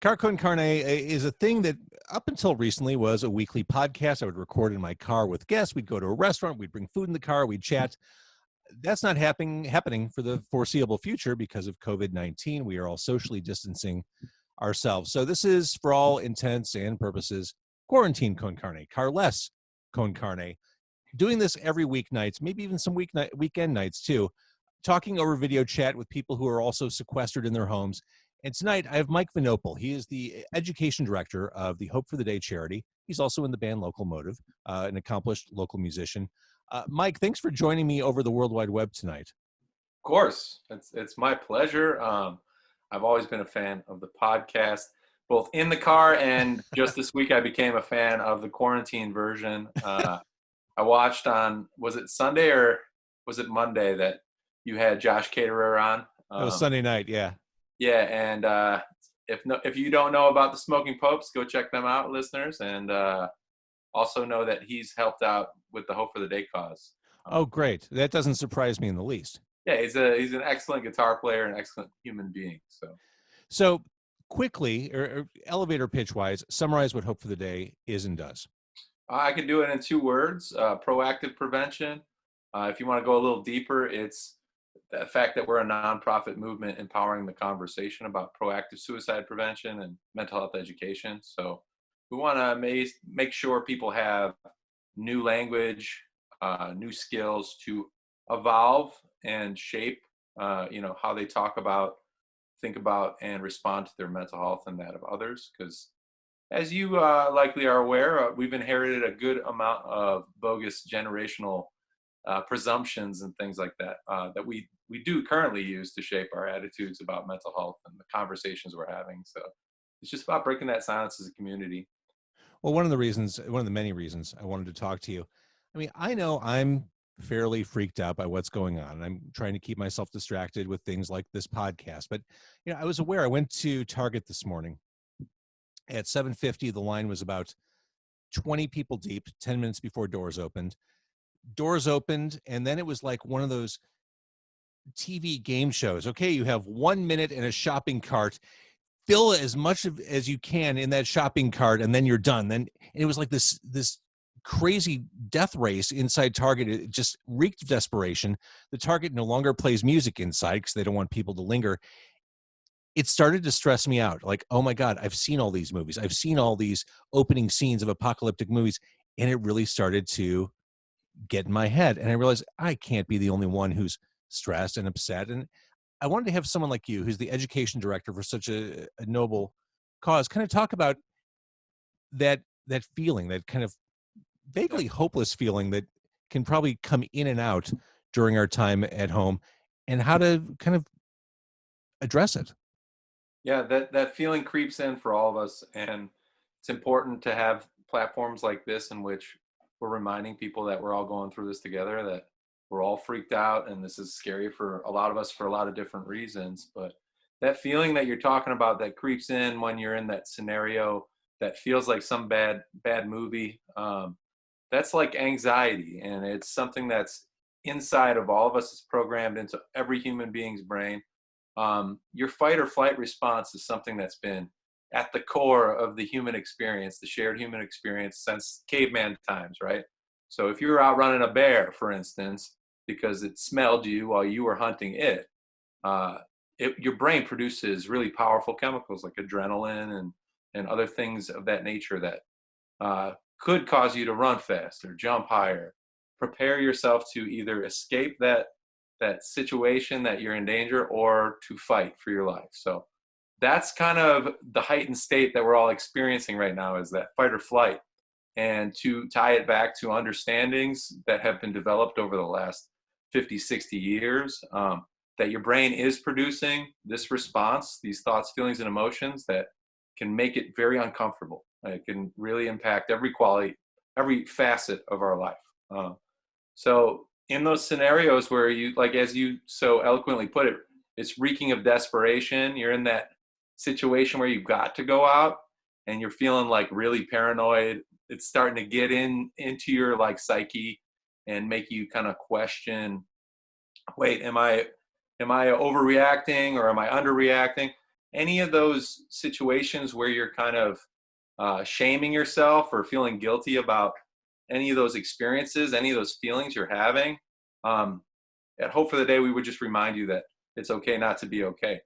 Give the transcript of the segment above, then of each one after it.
Car Con Carne is a thing that up until recently was a weekly podcast. I would record in my car with guests. We'd go to a restaurant. We'd bring food in the car. We'd chat. That's not happening for the foreseeable future because of COVID-19. We are all socially distancing ourselves. So this is, for all intents and purposes, quarantine con carne, carless con carne. Doing this every weeknights, maybe even some weekend nights too, talking over video chat with people who are also sequestered in their homes. And tonight I have Mike Vinopal. He is the education director of the Hope for the Day charity. He's also in the band Local Motive, an accomplished local musician. Mike, thanks for joining me over the World Wide Web tonight. Of course, it's my pleasure. I've always been a fan of the podcast, both in the car and just this week I became a fan of the quarantine version. I watched on, was it Sunday or was it Monday that you had Josh Caterer on? It was Sunday night, yeah. Yeah, and if you don't know about the Smoking Popes, go check them out, listeners, and also know that he's helped out with the Hope for the Day cause. Oh, great! That doesn't surprise me in the least. Yeah, he's an excellent guitar player and excellent human being. So quickly, or elevator pitch wise, summarize what Hope for the Day is and does. I can do it in 2 words: proactive prevention. If you want to go a little deeper, it's the fact that we're a nonprofit movement empowering the conversation about proactive suicide prevention and mental health education. So we want to make sure people have new language, new skills to evolve and shape, how they talk about, think about, and respond to their mental health and that of others. Because as you likely are aware, we've inherited a good amount of bogus generational presumptions and things like that that we do currently use to shape our attitudes about mental health and the conversations we're having. So it's just about breaking that silence as a community. Well, one of the many reasons I wanted to talk to you. I mean, I know I'm fairly freaked out by what's going on. I'm trying to keep myself distracted with things like this podcast. But, I was aware. I went to Target this morning at 7:50. The line was about 20 people deep, 10 minutes before doors opened. Doors opened, and then it was like one of those TV game shows. Okay, you have 1 minute in a shopping cart. Fill as much as you can in that shopping cart, and then you're done. Then it was like this crazy death race inside Target. It just reeked of desperation. The Target no longer plays music inside because they don't want people to linger. It started to stress me out. Like, oh my God, I've seen all these movies. I've seen all these opening scenes of apocalyptic movies, and it really started to get in my head. And I realized I can't be the only one who's stressed and upset. And I wanted to have someone like you, who's the education director for such a noble cause, kind of talk about that feeling, that kind of vaguely hopeless feeling that can probably come in and out during our time at home, and how to kind of address it. Yeah, that feeling creeps in for all of us, and it's important to have platforms like this in which we're reminding people that we're all going through this together, that we're all freaked out, and this is scary for a lot of us for a lot of different reasons. But that feeling that you're talking about that creeps in when you're in that scenario that feels like some bad movie, that's like anxiety, and it's something that's inside of all of us. It's programmed into every human being's brain. Your fight or flight response is something that's been at the core of the human experience, the shared human experience since caveman times, right? So if you were out running a bear, for instance, because it smelled you while you were hunting it, your brain produces really powerful chemicals like adrenaline and other things of that nature that could cause you to run faster, jump higher, prepare yourself to either escape that situation that you're in danger or to fight for your life. So that's kind of the heightened state that we're all experiencing right now, is that fight or flight. And to tie it back to understandings that have been developed over the last 50, 60 years, that your brain is producing this response, these thoughts, feelings, and emotions that can make it very uncomfortable. It can really impact every quality, every facet of our life. So in those scenarios where you, like, as you so eloquently put it, it's reeking of desperation. You're in that situation where you've got to go out and you're feeling like really paranoid. It's starting to get into your like psyche and make you kind of question, wait, am I overreacting or am I underreacting? any of those situations where you're kind of shaming yourself or feeling guilty about any of those experiences, any of those feelings you're having, at Hope for the Day, we would just remind you that it's okay not to be okay.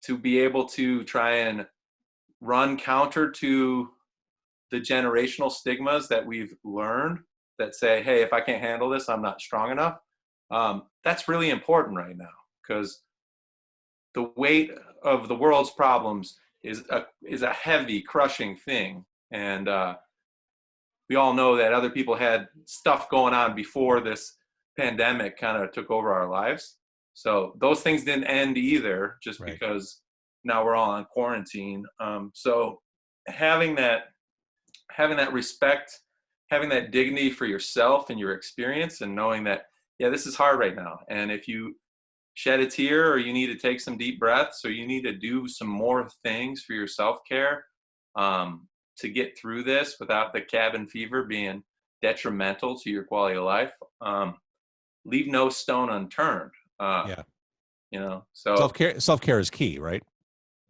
To be able to try and run counter to the generational stigmas that we've learned that say, hey, if I can't handle this, I'm not strong enough. That's really important right now, because the weight of the world's problems is a heavy, crushing thing. And we all know that other people had stuff going on before this pandemic kind of took over our lives. So those things didn't end either, just Right. because now we're all on quarantine. So having that respect, having that dignity for yourself and your experience, and knowing that, yeah, this is hard right now. And if you shed a tear, or you need to take some deep breaths, or you need to do some more things for your self-care to get through this without the cabin fever being detrimental to your quality of life, leave no stone unturned. Yeah. So Self-care is key, right?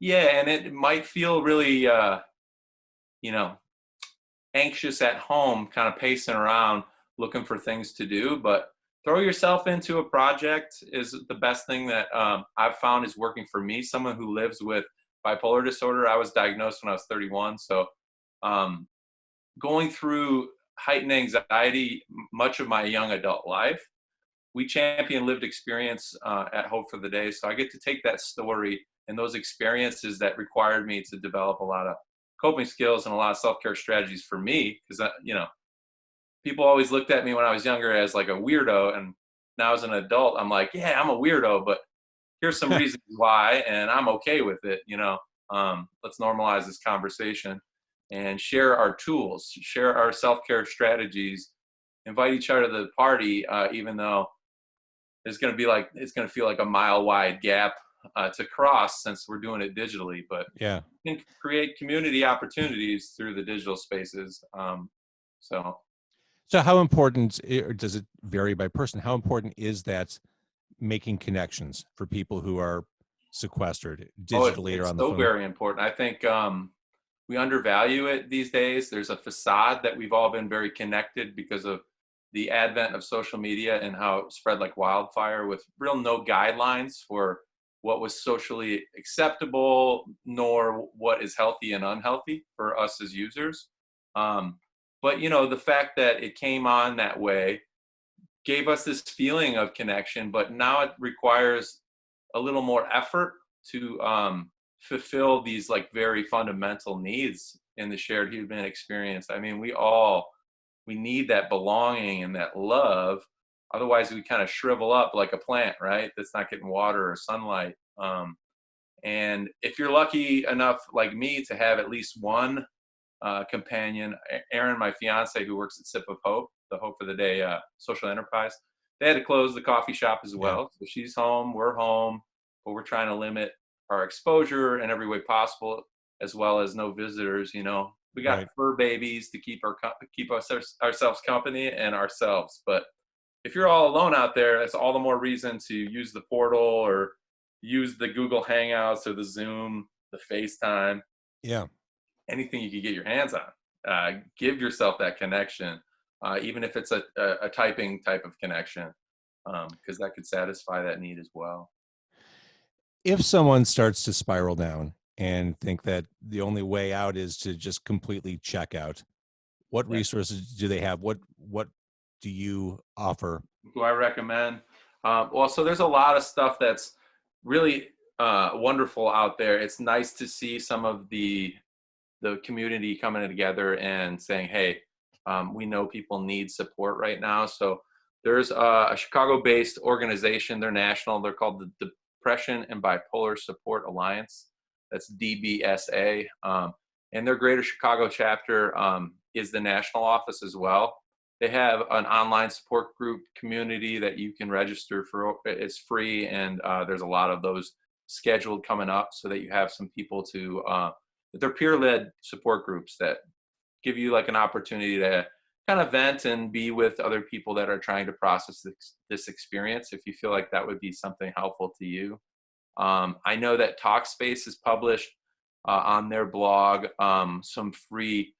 yeah, and it might feel really anxious at home, kind of pacing around looking for things to do, but throw yourself into a project is the best thing that I've found is working for me. Someone who lives with bipolar disorder, I was diagnosed when I was 31. So going through heightened anxiety much of my young adult life, we champion lived experience at Hope for the Day. So I get to take that story and those experiences that required me to develop a lot of coping skills and a lot of self-care strategies for me, because people always looked at me when I was younger as like a weirdo, and now as an adult I'm like, yeah, I'm a weirdo, but here's some reasons why, and I'm okay with it. Let's normalize this conversation and share our tools, share our self-care strategies, invite each other to the party, even though it's going to feel like a mile wide gap to cross, since we're doing it digitally. But Yeah. you can create community opportunities through the digital spaces. So how important, or does it vary by person? How important is that, making connections for people who are sequestered digitally or It's on the so phone? very important. I think we undervalue it these days. There's a facade that we've all been very connected because of the advent of social media and how it spread like wildfire, with real no guidelines for what was socially acceptable, nor what is healthy and unhealthy for us as users. But the fact that it came on that way gave us this feeling of connection, but now it requires a little more effort to fulfill these like very fundamental needs in the shared human experience. I mean, we need that belonging and that love. Otherwise we kind of shrivel up like a plant, right? That's not getting water or sunlight. And if you're lucky enough, like me, to have at least one companion, Erin, my fiance, who works at Sip of Hope, the Hope for the Day social enterprise, they had to close the coffee shop as well. So she's home, we're home, but we're trying to limit our exposure in every way possible, as well as no visitors. We got fur babies to keep ourselves company and ourselves. But if you're all alone out there, that's all the more reason to use the portal, or use the Google Hangouts, or the Zoom, the FaceTime. Yeah. Anything you can get your hands on. Give yourself that connection, even if it's a typing type of connection, because that could satisfy that need as well. If someone starts to spiral down and think that the only way out is to just completely check out, what resources do they have? What do you offer? Do I recommend? So there's a lot of stuff that's really wonderful out there. It's nice to see some of the community coming together and saying, hey, we know people need support right now. So there's a Chicago-based organization. They're national. They're called the Depression and Bipolar Support Alliance. That's DBSA. And their Greater Chicago chapter is the national office as well. They have an online support group community that you can register for. It's free, and there's a lot of those scheduled coming up, so that you have some people to they're peer-led support groups that give you like an opportunity to kind of vent and be with other people that are trying to process this experience, if you feel like that would be something helpful to you. I know that Talkspace has published on their blog some free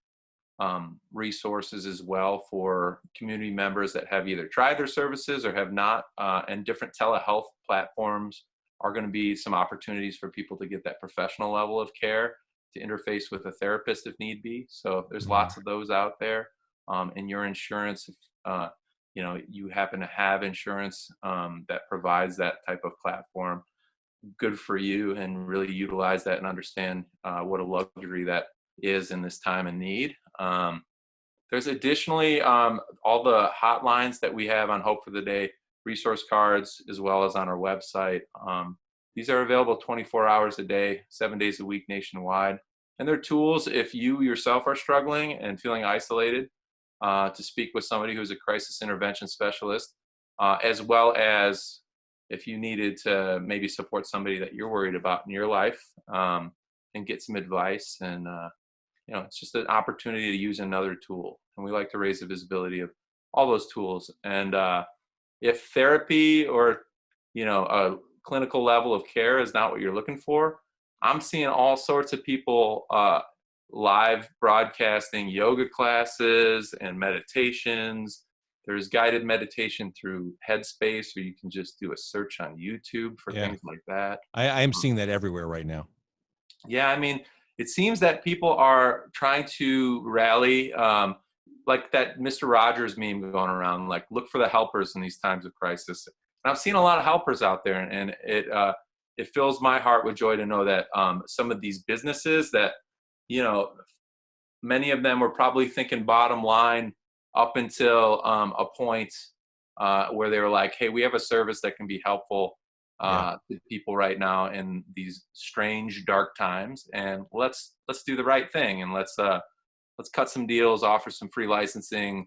resources as well for community members that have either tried their services or have not, and different telehealth platforms are going to be some opportunities for people to get that professional level of care, to interface with a therapist if need be. So there's lots of those out there. And your insurance, if you happen to have insurance that provides that type of platform, good for you, and really utilize that and understand what a luxury that is in this time of need. There's additionally all the hotlines that we have on Hope for the Day resource cards, as well as on our website. These are available 24 hours a day, 7 days a week nationwide. And they're tools if you yourself are struggling and feeling isolated, to speak with somebody who's a crisis intervention specialist, as well as if you needed to maybe support somebody that you're worried about in your life, and get some advice. And it's just an opportunity to use another tool. And we like to raise the visibility of all those tools. And if therapy or a clinical level of care is not what you're looking for, I'm seeing all sorts of people live broadcasting yoga classes and meditations. There's guided meditation through Headspace, or you can just do a search on YouTube for things like that. I'm seeing that everywhere right now. Yeah, I mean, it seems that people are trying to rally, like that Mr. Rogers meme going around, like, look for the helpers in these times of crisis. And I've seen a lot of helpers out there, and it fills my heart with joy to know that some of these businesses that, many of them were probably thinking bottom line up until a point where they were like, hey, we have a service that can be helpful to people right now in these strange, dark times, and let's do the right thing, and let's cut some deals, offer some free licensing.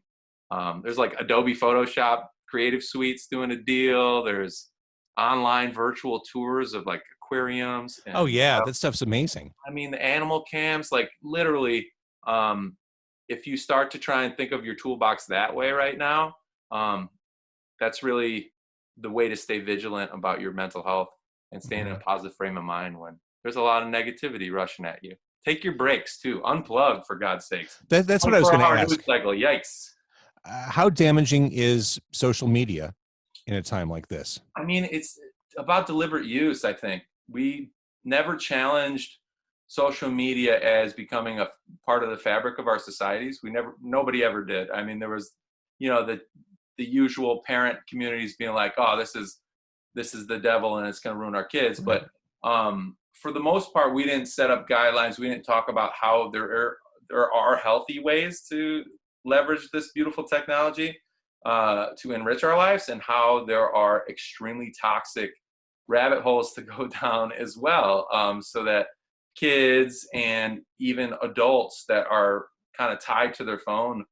There's like Adobe Photoshop Creative Suites doing a deal. There's online virtual tours of like aquariums. And, that stuff's amazing. I mean, the animal cams, like literally, if you start to try and think of your toolbox that way right now, that's really the way to stay vigilant about your mental health and stay in a positive frame of mind when there's a lot of negativity rushing at you. Take your breaks too. Unplug, for God's sakes. That's what I was going to ask. News cycle. Yikes. How damaging is social media in a time like this? I mean, it's about deliberate use, I think. We never challenged social media as becoming a part of the fabric of our societies. Nobody ever did. I mean, there was, the usual parent communities being like, oh, this is the devil and it's going to ruin our kids. But for the most part, we didn't set up guidelines. We didn't talk about how there are healthy ways to leverage this beautiful technology to enrich our lives, and how there are extremely toxic rabbit holes to go down as well, so that kids and even adults that are kind of tied to their phone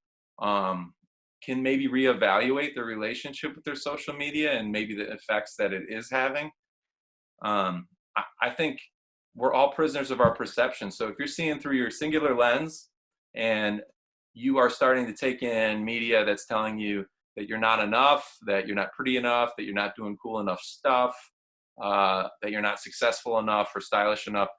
can maybe reevaluate their relationship with their social media and maybe the effects that it is having. I think we're all prisoners of our perception. So if you're seeing through your singular lens and you are starting to take in media that's telling you that you're not enough, that you're not pretty enough, that you're not doing cool enough stuff, that you're not successful enough or stylish enough,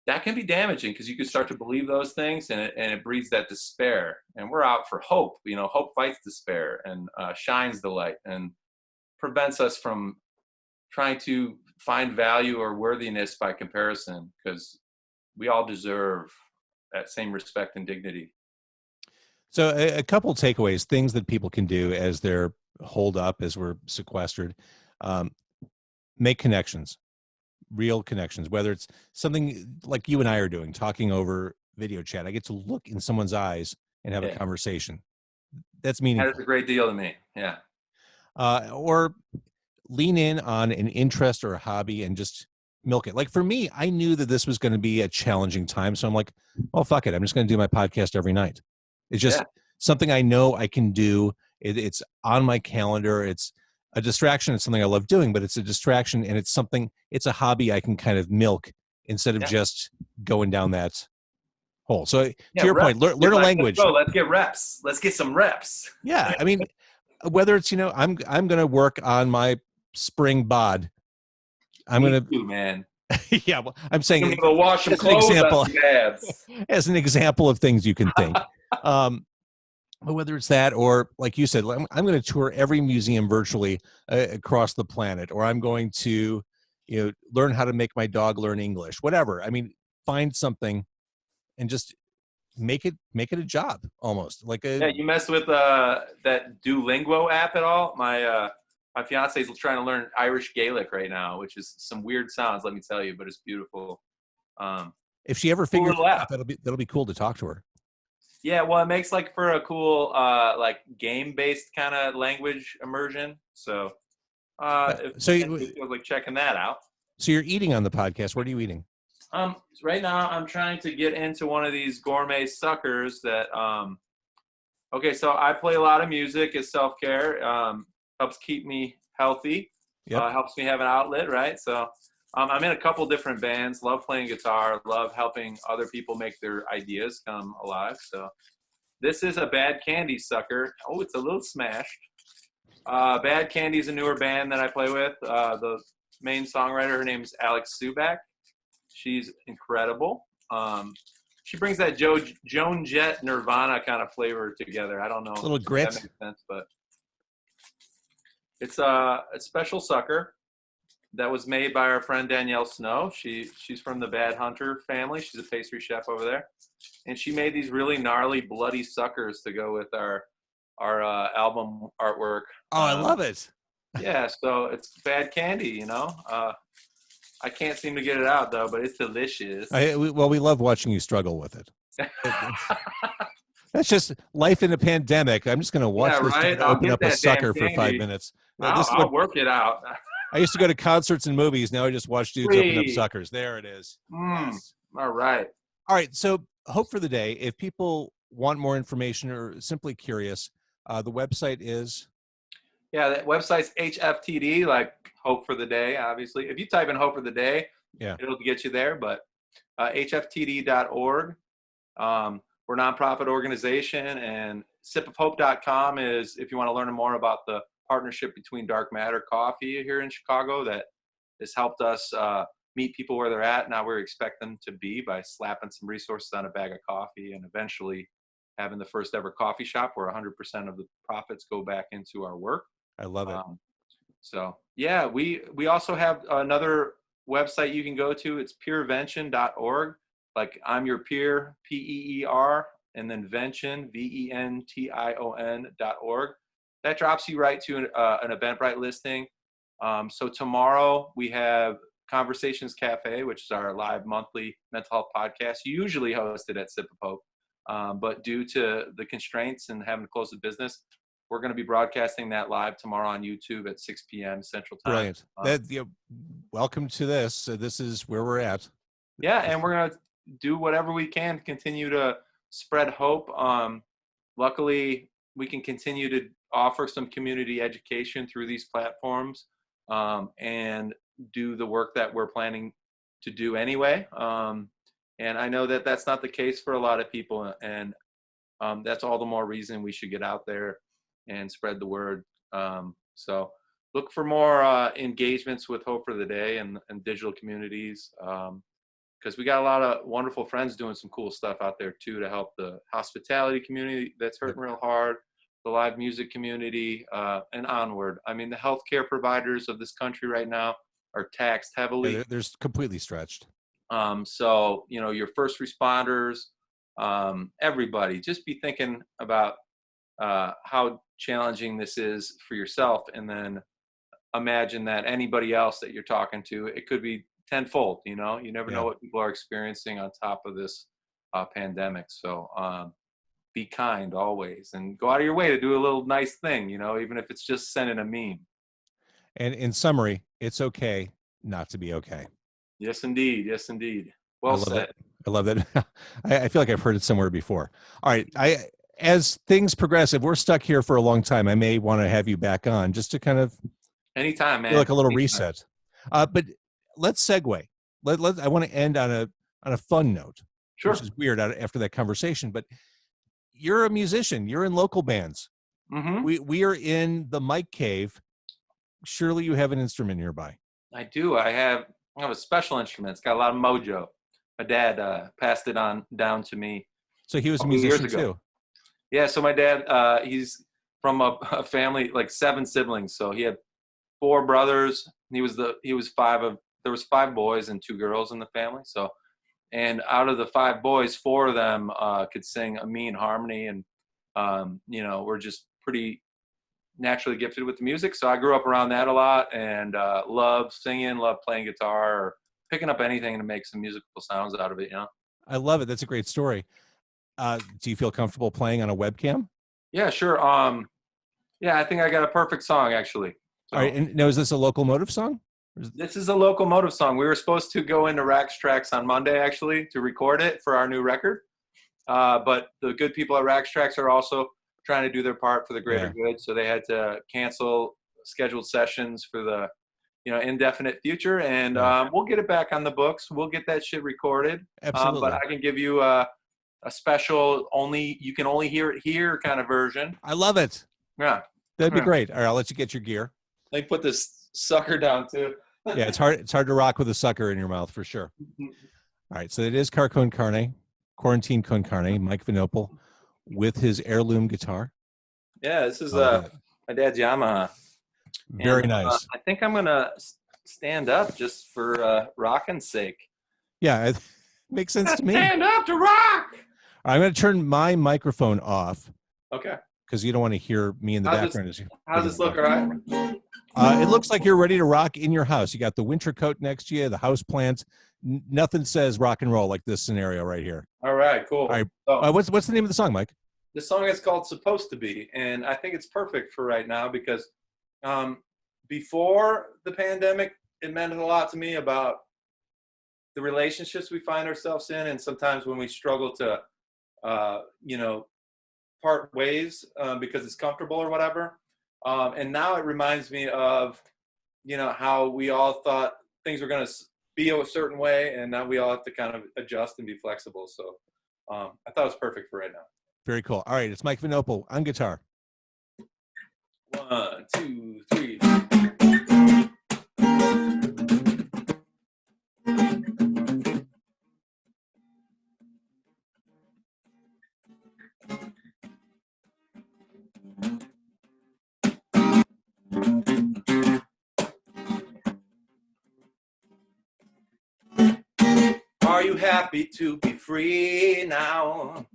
that can be damaging, because you can start to believe those things, and it breeds that despair. And we're out for hope. Hope fights despair and shines the light and prevents us from trying to find value or worthiness by comparison, because we all deserve that same respect and dignity. So a couple takeaways, things that people can do as they're holed up, as we're sequestered. Make connections, real connections, whether it's something like you and I are doing, talking over video chat. I get to look in someone's eyes and have a conversation. That's meaningful. That's a great deal to me. Yeah. Or lean in on an interest or a hobby and just milk it. Like for me, I knew that this was going to be a challenging time. So I'm like, oh, fuck it. I'm just going to do my podcast every night. It's just something I know I can do. It's on my calendar. It's a distraction. It's something I love doing, but it's a distraction, and it's a hobby I can kind of milk instead of just going down that hole. So to your point, learn a language. Let's get reps. Let's get some reps. Yeah. I mean, whether it's, I'm going to work on my spring bod I'm Me going too, man. to, yeah, well, I'm I'm gonna saying go wash some as an clothes example, on some ads. as an example of things you can think. But whether it's that or, like you said, I'm going to tour every museum virtually across the planet, or I'm going to, learn how to make my dog learn English, whatever. I mean, find something and just make it a job, almost like Yeah, a. you mess with that Duolingo app at all? My fiance is trying to learn Irish Gaelic right now, which is some weird sounds, let me tell you, but it's beautiful. If she ever Cool figures little it out, app. that'll be cool to talk to her. Yeah, well, it makes like for a cool like game-based kind of language immersion. So if So, anybody feels like checking that out. so you're eating on the podcast. What are you eating? Right now I'm trying to get into one of these gourmet suckers that okay, so I play a lot of music as self-care. Helps keep me healthy. Yep. Helps me have an outlet, right? So I'm in a couple different bands. Love playing guitar. Love helping other people make their ideas come alive. So this is a Bad Candy sucker. Oh, it's a little smashed. Bad Candy is a newer band that I play with. The main songwriter, her name's Alex Subak. She's incredible. She brings that Joan Jett Nirvana kind of flavor together. I don't know Little if that grit. makes sense, but it's a special sucker that was made by our friend Danielle Snow. She's from the Bad Hunter family. She's a pastry chef over there, and she made these really gnarly, bloody suckers to go with our album artwork. Oh, I love it. Yeah, so it's Bad Candy, you know. I can't seem to get it out though, but it's delicious. We love watching you struggle with it. That's just life in a pandemic. I'm just going to watch Yeah, this right. guy I'll open get up a that damn sucker for 5 candy. minutes. I'll work it out. I used to go to concerts and movies. Now I just watch dudes open up suckers. There it is. Yes. All right. All right. So, hope for the day. If people want more information or simply curious, the website is. Yeah, that website's HFTD, like Hope for the Day, obviously. If you type in Hope for the Day, Yeah, it'll get you there. But hftd.org. We're a nonprofit organization, and sipofhope.com is if you want to learn more about the partnership between Dark Matter Coffee here in Chicago that has helped us meet people where they're at. Now we expect them to be by slapping some resources on a bag of coffee and eventually having the first ever coffee shop where 100% of the profits go back into our work. I love it. So yeah, we also have another website you can go to. It's peervention.org. Like I'm your peer, PEER, and then Vention, VENTION.org. That drops you right to an Eventbrite listing. So tomorrow we have Conversations Cafe, which is our live monthly mental health podcast, usually hosted at Sip of Hope. But due to the constraints and having to close the business, we're going to be broadcasting that live tomorrow on YouTube at 6 p.m. Central Time. Brilliant. Welcome to this. So this is where we're at. Yeah, and we're going to do whatever we can to continue to spread hope. Luckily, we can continue to offer some community education through these platforms and do the work that we're planning to do anyway. And I know that that's not the case for a lot of people, and that's all the more reason we should get out there and spread the word. So look for more engagements with Hope for the Day and digital communities, because we got a lot of wonderful friends doing some cool stuff out there too to help the hospitality community that's hurting real hard, the live music community, and onward. I mean, the healthcare providers of this country right now are taxed heavily. Yeah, they're completely stretched. So, your first responders, everybody, just be thinking about how challenging this is for yourself, and then imagine that anybody else that you're talking to, it could be tenfold. You never know what people are experiencing on top of this pandemic. So be kind always, and go out of your way to do a little nice thing, even if it's just sending a meme. And in summary, it's okay not to be okay. Yes, indeed. Yes, indeed. Well said. I love that. I feel like I've heard it somewhere before. All right. As things progress, if we're stuck here for a long time, I may want to have you back on just to kind of anytime, man. Like a little reset. But let's segue. I want to end on a fun note. Sure. Which is weird after that conversation, but you're a musician. You're in local bands. Mm-hmm. We are in the Mike Cave. Surely you have an instrument nearby. I do. I have a special instrument. It's got a lot of mojo. My dad passed it on down to me So he was a few years musician ago. too. Yeah, so my dad, he's from a family like 7 siblings. So he had 4 brothers. There was 5 boys and 2 girls in the family. So, and out of the 5 boys, 4 of them could sing a mean harmony, and we're just pretty naturally gifted with the music. So I grew up around that a lot, and love singing, love playing guitar, or picking up anything to make some musical sounds out of it. I love it. That's a great story. Do you feel comfortable playing on a webcam? Yeah, sure. Yeah, I think I got a perfect song actually. So, All right. And now, is this a locomotive song? this is a locomotive song. We were supposed to go into Rax Tracks on Monday actually to record it for our new record. But the good people at Rax Tracks are also trying to do their part for the greater good. So they had to cancel scheduled sessions for the indefinite future. And we'll get it back on the books. We'll get that shit recorded. Absolutely. But I can give you a special you can only hear it here kind of version. I love it. Yeah. That'd be great. All right, I'll let you get your gear. Let me put this sucker down too. Yeah, it's hard to rock with a sucker in your mouth for sure. All right, so it is Quarantine Con Carne, Mike Vinopal with his heirloom guitar. Yeah, this is my dad's Yamaha. Very nice. I think I'm gonna stand up just for rocking's sake. Yeah, it makes sense to me. Stand up to rock. I'm going to turn my microphone off. Okay. Because you don't want to hear me in the background. How's this look? All right. It looks like you're ready to rock in your house. You got the winter coat next to you, the house plant. Nothing says rock and roll like this scenario right here. All right, cool. All right. So, What's the name of the song, Mike? the song is called "Supposed to Be," and I think it's perfect for right now because before the pandemic, it meant a lot to me about the relationships we find ourselves in, and sometimes when we struggle to, part ways because it's comfortable or whatever. And now it reminds me of, how we all thought things were going to be a certain way, and now we all have to kind of adjust and be flexible. So I thought it was perfect for right now. Very cool. All right, it's Mike Vinopal on guitar. 1, 2, 3. Are you happy to be free now?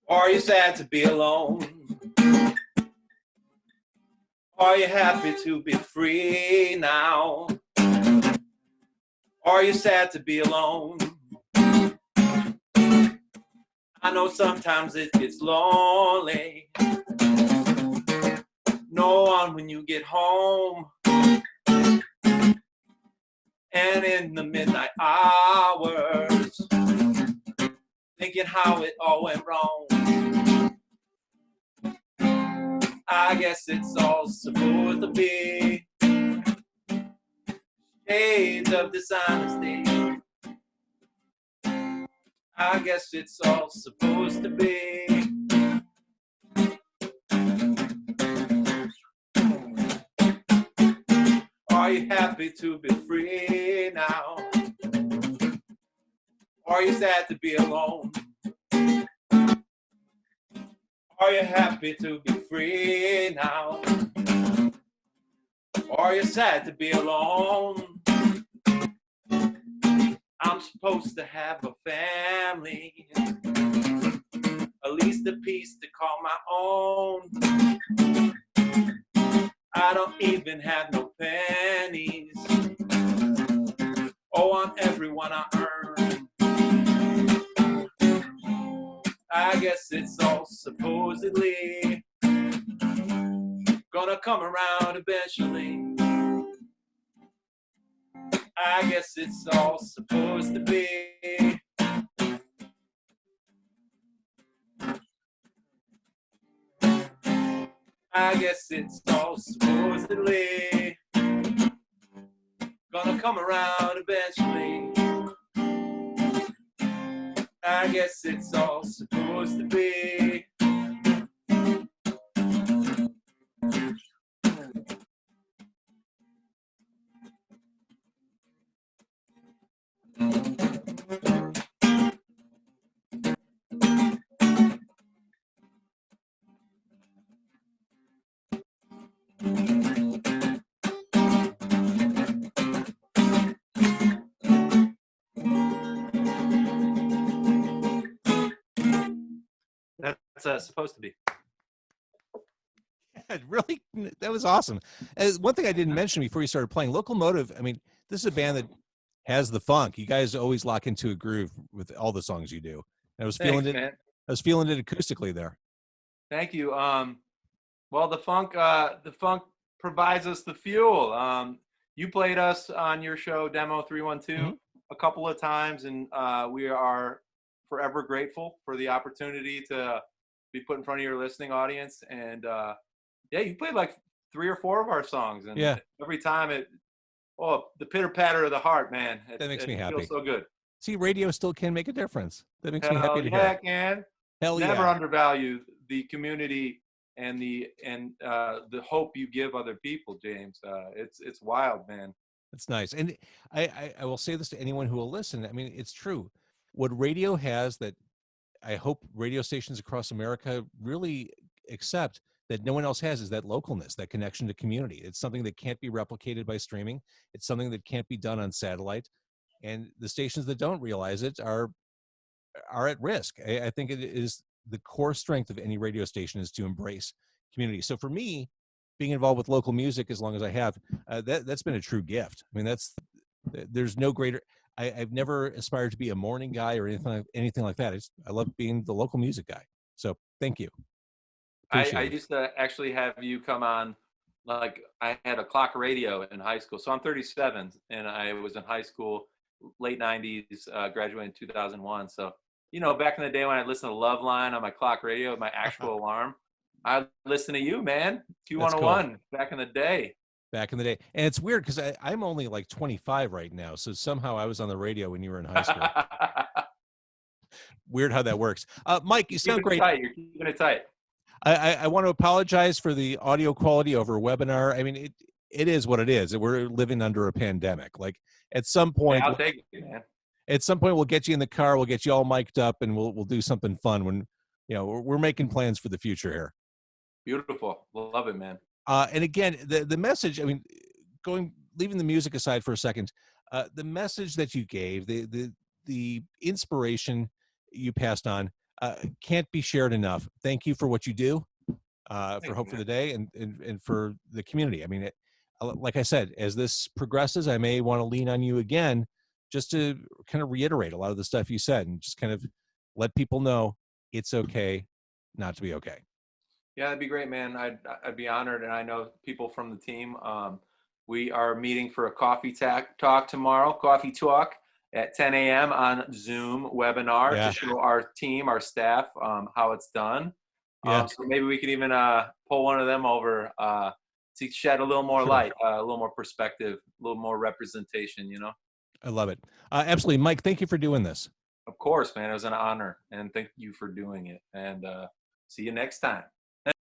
Are you sad to be alone? Are you happy to be free now? Are you sad to be alone? I know sometimes it gets lonely. No one when you get home. And in the midnight hours, thinking how it all went wrong. I guess it's all supposed to be shades of dishonesty. I guess it's all supposed to be. Are you happy to be free now? Are you sad to be alone? Are you happy to be free now? Are you sad to be alone? I'm supposed to have a family, at least a piece to call my own. I don't even have no pennies. Oh, on everyone I earn. I guess it's all supposedly gonna come around eventually. I guess it's all supposed to be. I guess it's all supposedly gonna come around eventually. I guess it's all supposed to be. it's supposed to be. Really, that was awesome. One thing I didn't mention before you started playing, Locomotive, I mean, this is a band that has the funk. You guys always lock into a groove with all the songs you do. I was feeling Thanks, it. man. I was feeling it acoustically there. Thank you. Well, the funk provides us the fuel. You played us on your show, Demo 312, a couple of times, and we are forever grateful for the opportunity to be put in front of your listening audience. And yeah, you played like 3 or 4 of our songs, and Yeah, every time the pitter patter of the heart, man. that makes me It happy. feels so good. See, radio still can make a difference. That makes me happy Hell to yeah, hear. it can. Hell Never yeah. undervalue the community and the hope you give other people, James. It's wild, man. That's nice. And I will say this to anyone who will listen. I mean, it's true. What radio has that I hope radio stations across America really accept that no one else has is that localness, that connection to community. It's something that can't be replicated by streaming. It's something that can't be done on satellite. And the stations that don't realize it are at risk. I think it is the core strength of any radio station is to embrace community. So for me, being involved with local music as long as I have, that's been a true gift. I mean, there's no greater. I've never aspired to be a morning guy or anything like that. I love being the local music guy. So thank you. I Appreciate it. used to actually have you come on. Like I had a clock radio in high school, so I'm 37, and I was in high school, late 90s, graduated in 2001. So back in the day when I listened to Loveline on my clock radio with my actual alarm, I listened to you, man. That's Q101 cool. back in the day. Back in the day. And it's weird because I'm only like 25 right now. So somehow I was on the radio when you were in high school. Weird how that works. Mike, you sound great. You're keeping it tight. I want to apologize for the audio quality over webinar. I mean, it is what it is. We're living under a pandemic. Like at some point, Hey, I'll take it, man. At some point we'll get you in the car, we'll get you all mic'd up, and we'll do something fun when we're making plans for the future here. Beautiful. Love it, man. And again, the message, I mean, leaving the music aside for a second, the message that you gave, the inspiration you passed on, can't be shared enough. Thank you for what you do, for Hope for the Day and for the community. I mean, like I said, as this progresses, I may want to lean on you again, just to kind of reiterate a lot of the stuff you said and just kind of let people know it's okay not to be okay. Yeah, that'd be great, man. I'd be honored. And I know people from the team. We are meeting for a coffee talk tomorrow, coffee talk at 10 a.m. on Zoom webinar to show our team, our staff, how it's done. So maybe we could even pull one of them over to shed a little more light, a little more perspective, a little more representation, I love it. Absolutely. Mike, thank you for doing this. Of course, man. It was an honor. And thank you for doing it. And see you next time.